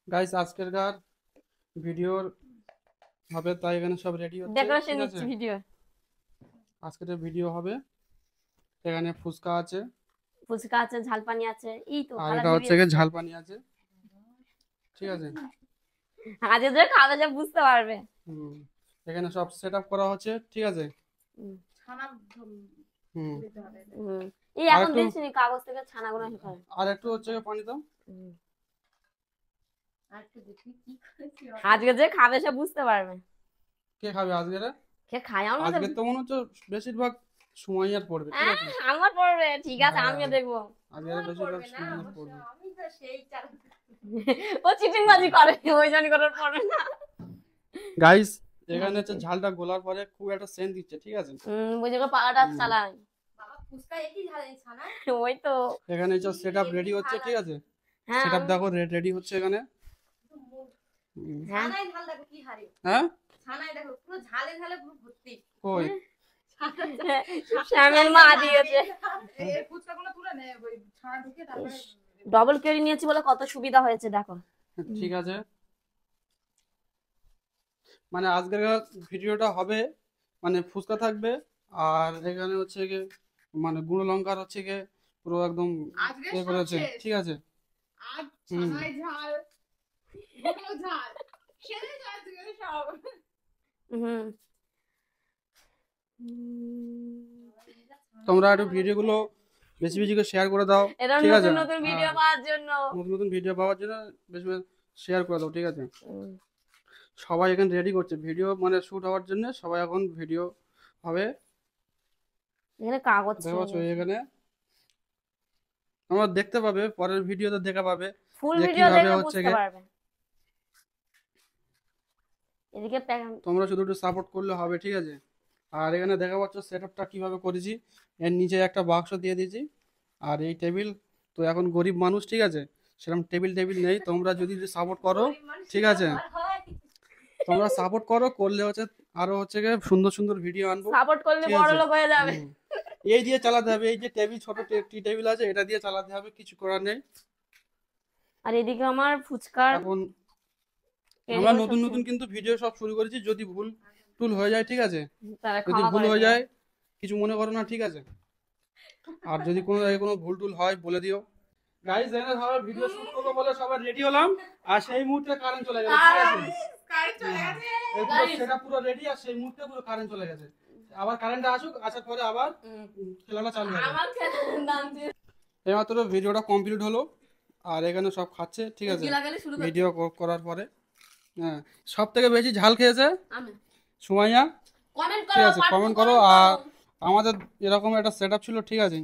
Guys আজকেরকার ভিডিওর হবে, তাই এখানে সব রেডি হচ্ছে। ডেকোরেশন ঠিক আছে, নিচ্ছি ভিডিও। আজকের ভিডিও হবে। এখানে ফুচকা আছে, ফুচকা আছে, ঝালপানি আছে, এই তো আর খালা এটা দিবি হচ্ছে আছে। ঝাল পানি আছে। ঠিক আছে। আজ যে খাবে যে বুঝতে পারবে। হুম, এখানে সব সেট আপ করা হচ্ছে। ঠিক আছে। হুম। হুম, হুম। এই আর এখন একটু দেখছি নি কাগজ থেকে ছানাগুলো শেখায়। আর একটু হচ্ছে পানি দাও। হুম। আজকে যে খাবে সে বুঝতে পারবে। কে খাবে আজকের? কে খায় আমার মধ্যে। আজকে তো মনে হচ্ছে বেশিরভাগ সুমাইয়ার পড়বে। ঠিক আছে। আমার পড়বে, ঠিক আছে হ্যাঁ, আমিও দেখবো। আজকের বেশিরভাগ সুমাইয়ার পড়বে। ও চিটিং বাজি করে, ওই জন্য করে পড়বে না। গাইস এখানে হচ্ছে ঝালটা গোলার পরে খুব একটা সেন্ট দিচ্ছে। ঠিক আছে। বুঝে গো পাড়াটা হুম, চালাই। ওই তো। এখানে হচ্ছে সেট আপ রেডি হচ্ছে। ঠিক আছে, হ্যাঁ সেট আপ দেখো রেডি হচ্ছে এখানে। হ্যাঁ হ্যাঁ, কই? শ্যামের মা দিয়েছে। ডবল কেরি নিয়েছি বলে কত সুবিধা হয়েছে দেখো। ঠিক আছে, মানে আজকের ভিডিওটা হবে, মানে ফুচকা থাকবে, আর এখানে হচ্ছে গিয়ে মানে গুঁড়ো লঙ্কার হচ্ছে গিয়ে পুরো একদম ইয়ে করেছে। ঠিক আছে। হুম, হুম। তোমরা একটু ভিডিওগুলো বেশি বেশি করে শেয়ার করে দাও। এরকম ঠিক আছে। নতুন নতুন ভিডিও হ্যাঁ, পাওয়ার জন্য। নতুন নতুন ভিডিও পাওয়ার জন্য বেশি বেশি শেয়ার করে দাও। ঠিক আছে। হুম। সবাই এখানে রেডি করছে ভিডিও, মানে শুট হওয়ার জন্য সবাই এখন ভিডিও হবে। এখানে কাগজ দেখতে ছেড়ে পাচ্ছ দিয়েছে। এখানে তোমরা দেখতে পাবে, পরের ভিডিওতে দেখা পাবে ফুল যে ভিডিও কিভাবে দেখলে হচ্ছে বুঝতে গিয়ে। পারবে। এদিকে তোমরা শুধু একটু সাপোর্ট করলে হবে। ঠিক আছে। আর এখানে দেখা পাচ্ছ সেট আপটা কীভাবে করেছি। এর নিচে একটা বাক্স দিয়ে দিয়েছি, আর এই টেবিল। তো এখন গরিব মানুষ, ঠিক আছে, সেরকম টেবিল টেবিল নেই। তোমরা যদি সাপোর্ট করো, ঠিক আছে, তোমরা সাপোর্ট করো, করলে হচ্ছে আরো হচ্ছে গিয়ে সুন্দর সুন্দর ভিডিও আনবো। সাপোর্ট করলে ঠিক বড় আছে। লোক হয়ে যাবে। হুম, এই দিয়ে চালাতে হবে। এই যে টেবিল, ছোট টি টেবিল আছে, এটা দিয়ে চালাতে হবে, কিছু করার নেই। আর এদিকে আমার ফুচকার এখন আমরা কেরিও নতুন সব নতুন কিন্তু ভিডিও সব শুরু করেছি, যদি ভুল টুল হয়ে যায়, ঠিক আছে, তারা যদি ক্ষমা ভুল করে হয়ে দিও। যায় কিছু মনে করো না। ঠিক আছে। আর যদি কোনো জায়গায় কোনো ভুল টুল হয় বলে দিও। গাইস এখানে সবাই ভিডিও শুট করবো বলে সবাই রেডি হলাম, আর সেই মুহূর্তে কারেন্ট চলে গেল। ঠিক আছে। এই পুরো সেটা পুরো রেডি, আর সেই মুহূর্তে পুরো কারেন্ট চলে গেছে। আবার কারেন্ট আসুক, আসার পরে আবার খেলাটা চালু হবে। আমার খেলার নাম দিয়ে এইমাত্র ভিডিওটা কমপ্লিট হলো, আর এখানে সব খাচ্ছে। ঠিক আছে, গিলাগালি শুরু করছে। ভিডিও করার পরে। হ্যাঁ, সব থেকে বেশি ঝাল খেয়েছে আমি সুমাইয়া। কমেন্ট ঠিক করো, আছে, পাঠ্য কমেন্ট করো। কমেন্ট করো। আর আমাদের এরকম একটা সেট আপ ছিল। ঠিক আছে,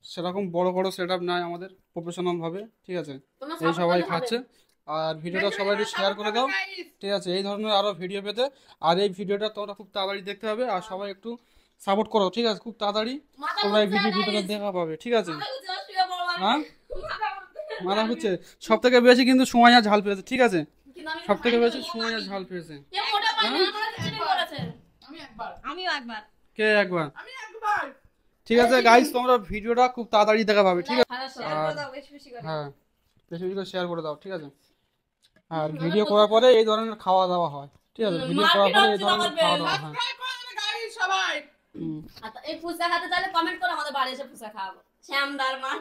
সেরকম বড় বড় সেট আপ নাই আমাদের, প্রফেশনাল ভাবে। ঠিক আছে, তোমরা এই সাপোর্ট সবাই করলে হবে। খাচ্ছে। আর ভিডিওটা সবাই একটু শেয়ার করে দাও। ঠিক আছে, এই ধরনের আরো ভিডিও পেতে। আর এই ভিডিওটা তোমরা খুব তাড়াতাড়ি দেখতে হবে, আর সবাই একটু সাপোর্ট করো। ঠিক আছে, খুব তাড়াতাড়ি মাথা তোমরা এই ঘুরছে ভিডিওটা গাইস। দেখা পাবে। ঠিক আছে। মাথা ঘুরছে, শুয়ে পড়ো আমি। হ্যাঁ, মাথা ঘুরছে। মাথা হচ্ছে সব থেকে বেশি কিন্তু সুমাইয়া ঝাল পেয়েছে। ঠিক আছে, কিন্তু আমি সব থেকে খাইনি। বেশি সুমাইয়া ঝাল পেয়েছে। কেউ মোটা পায়নি, হ্যাঁ, আমার চিটিং করেছে। আমিও একবার। কে একবার? ঠিক আছে গাইস, তোমরা ভিডিওটা খুব তাড়াতাড়ি দেখা পাবে। ঠিক আছে। হ্যাঁ, শেয়ার আর করে দাও বেশি বেশি করে। হ্যাঁ, বেশি বেশি করে শেয়ার করে দাও। ঠিক আছে। আর ভিডিও করার পরে এই ধরনের খাওয়া দাওয়া হয়। ঠিক আছে, ভিডিও করার মার্কেট পরে এই হচ্ছিল আমার ধরনের খাওয়া দাওয়া হয়। হুম। এই ফুচকা খেতে চাইলে কমেন্ট করো, আমাদের বাড়ি এসে ফুচকা খাওয়াবো। শ্যামদার মা।